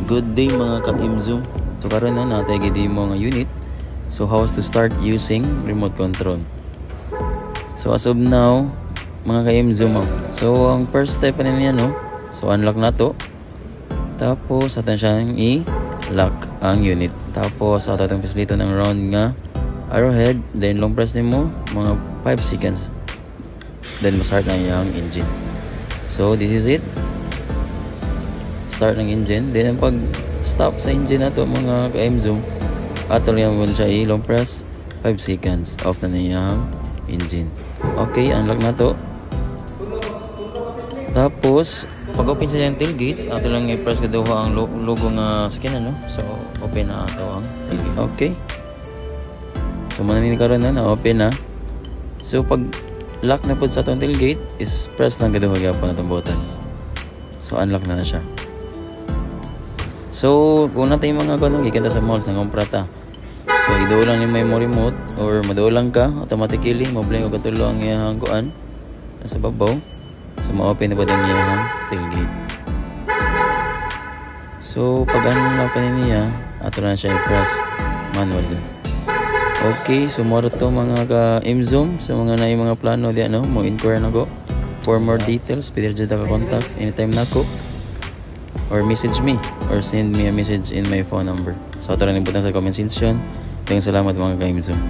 Good day mga ka-imzoom. So karon na natay gid mo nga unit. So how to start using remote control. So as of now mga ka-imzoom, so ang first step na niya no. So unlock na to. Tapos aton siyang i-lock ang unit. Tapos ato tong pislito ng round nga arrowhead, then long press nimo mga 5 seconds. Then ma-start na yung engine. So this is it. Start ng engine, then pag stop sa engine na to mga ka-imzoom, ato lang mo siya i-long press 5 seconds, off na niya engine. Okay, unlock na to. Tapos pag open sa yung tailgate, ato lang i-press kaduha ang logo nga sakyanan, no? So open na ato ang tailgate. Okay, so manini karon na open na. So pag lock na po sa itong tailgate is press lang kaduha gyapon atong button. So unlock na siya. So, kung natin yung mga ganun, ikita sa malls, nangumpra ta. So, idulang ni may mo remote or madulang ka, automatically, mabling o katulo ang iyahang kuan nasa babaw. So, ma-open na ba din iyahang tailgate. So, pag unlock ka niya, ato na siya i-press manually. Okay, so moro to mga ka-imzoom. So, mga na yung mga plano di ano, mo inquire na ko. For more details, pwede dyan ka contact anytime na ko. Or message me or send me a message in my phone number. So ito lang sa comment section. Salamat mga ka-imzoom.